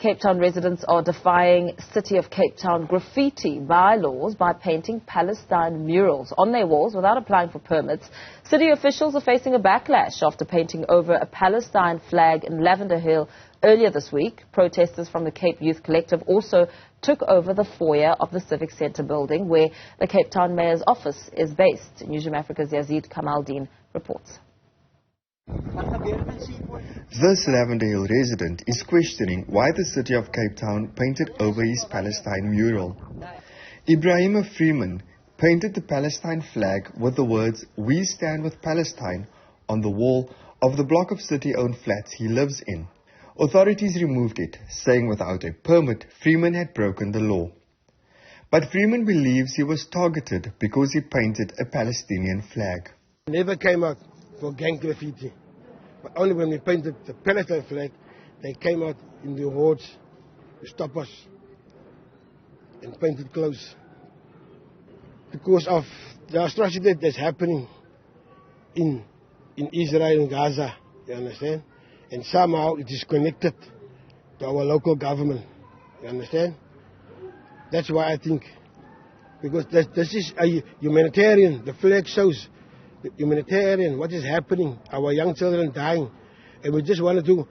Cape Town residents are defying City of Cape Town graffiti bylaws by painting Palestine murals on their walls without applying for permits. City officials are facing a backlash after painting over a Palestine flag in Lavender Hill earlier this week. Protesters from the Cape Youth Collective also took over the foyer of the Civic Centre building where the Cape Town Mayor's office is based. Newzroom Afrika's Yazeed Kamaldien reports. This Lavender Hill resident is questioning why the City of Cape Town painted over his Palestine mural. Ibrahim Freeman painted the Palestine flag with the words "We stand with Palestine" on the wall of the block of city-owned flats he lives in. Authorities removed it, saying without a permit, Freeman had broken the law. But Freeman believes he was targeted because he painted a Palestinian flag. Never came out for gang graffiti. But only when we painted the Palestine flag, they came out in the hordes to stop us and painted close. Because of the atrocity that's happening in Israel and Gaza, you understand? And somehow it is connected to our local government, you understand? That's why I think, because this is a humanitarian, the flag shows the humanitarian, what is happening, our young children dying, and we just wanted to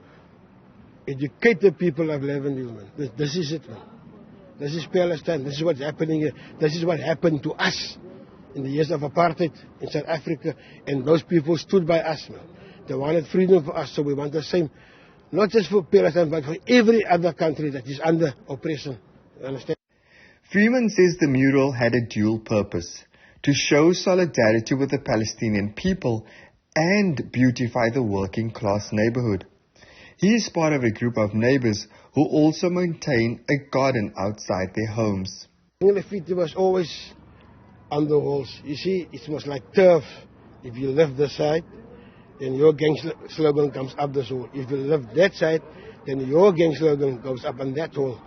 educate the people of Lavender Hill, man. This is it, man. This is Palestine, this is what's happening here, this is what happened to us in the years of apartheid in South Africa, and those people stood by us, man. They wanted freedom for us, so we want the same, not just for Palestine, but for every other country that is under oppression, you understand? Freeman says the mural had a dual purpose: to show solidarity with the Palestinian people and beautify the working class neighborhood. He is part of a group of neighbors who also maintain a garden outside their homes. Graffiti was always on the walls. You see, it was like turf. If you left this side, then your gang slogan comes up this wall. If you left that side, then your gang slogan goes up on that wall.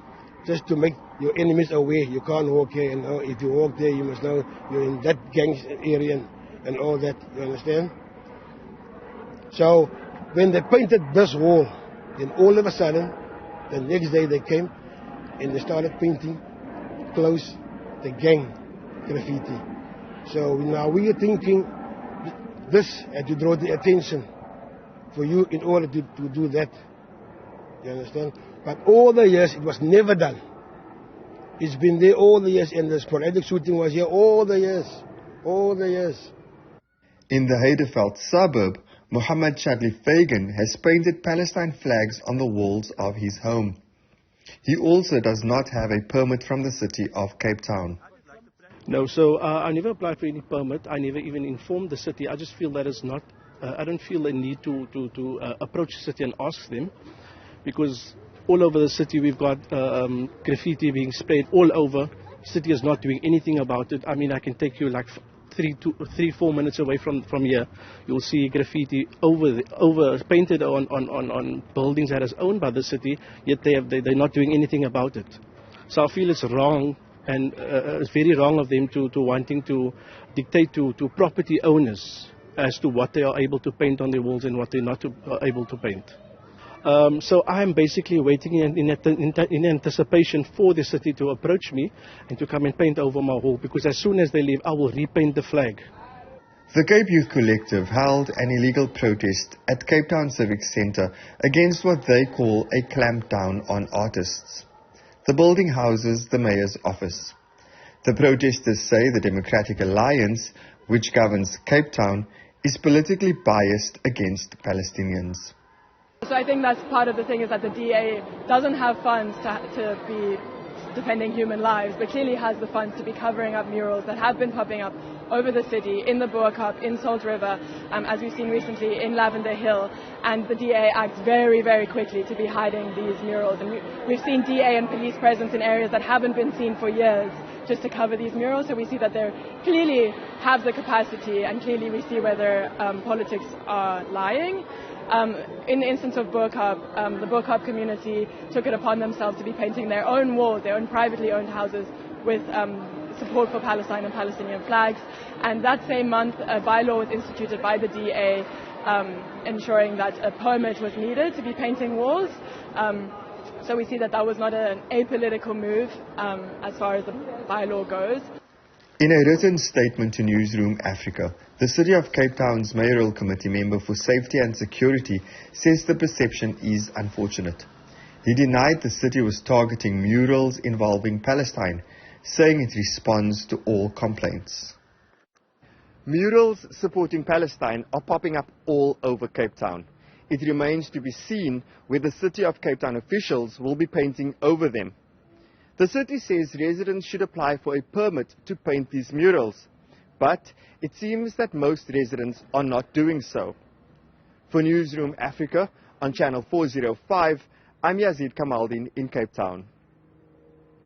Just to make your enemies aware, you can't walk here, and if you walk there, you must know you're in that gang area and all that, you understand? So, when they painted this wall, then all of a sudden, the next day they came and they started painting close the gang graffiti. So now we are thinking this had to draw the attention for you in order to do that, you understand? But all the years, it was never done. It's been there all the years, and the sporadic shooting was here all the years. All the years. In the Heideveld suburb, Mohammed Chadli has painted Palestine flags on the walls of his home. He also does not have a permit from the City of Cape Town. No, so I never applied for any permit. I never even informed the city. I just feel that it's not, I don't feel a need to approach the city and ask them, because all over the city we've got graffiti being sprayed all over. The city is not doing anything about it. I mean, I can take you like 3-4 minutes away from here. You'll see graffiti over painted on buildings that is owned by the city, yet they're not doing anything about it. So I feel it's wrong, and it's very wrong of them to wanting to dictate to property owners as to what they are able to paint on their walls and what they're not able to paint. So I'm basically waiting in anticipation for the city to approach me and to come and paint over my wall, because as soon as they leave, I will repaint the flag. The Cape Youth Collective held an illegal protest at Cape Town Civic Centre against what they call a clampdown on artists. The building houses the mayor's office. The protesters say the Democratic Alliance, which governs Cape Town, is politically biased against Palestinians. So I think that's part of the thing, is that the DA doesn't have funds to be defending human lives, but clearly has the funds to be covering up murals that have been popping up over the city, in the Boer Cup, in Salt River, as we've seen recently in Lavender Hill. And the DA acts very, very quickly to be hiding these murals. And we've seen DA and police presence in areas that haven't been seen for years just to cover these murals. So we see that they clearly have the capacity, and clearly we see where their politics are lying. In the instance of Boer Cup, the Boer Cup community took it upon themselves to be painting their own walls, their own privately owned houses, with support for Palestine and Palestinian flags. And that same month, a bylaw was instituted by the DA ensuring that a permit was needed to be painting walls. So we see that that was not an apolitical move as far as the bylaw goes. In a written statement to Newzroom Afrika, the City of Cape Town's Mayoral Committee member for Safety and Security says the perception is unfortunate. He denied the city was targeting murals involving Palestine, saying it responds to all complaints. Murals supporting Palestine are popping up all over Cape Town. It remains to be seen whether City of Cape Town officials will be painting over them. The city says residents should apply for a permit to paint these murals, but it seems that most residents are not doing so. For Newzroom Afrika on Channel 405, I'm Yazeed Kamaldien in Cape Town.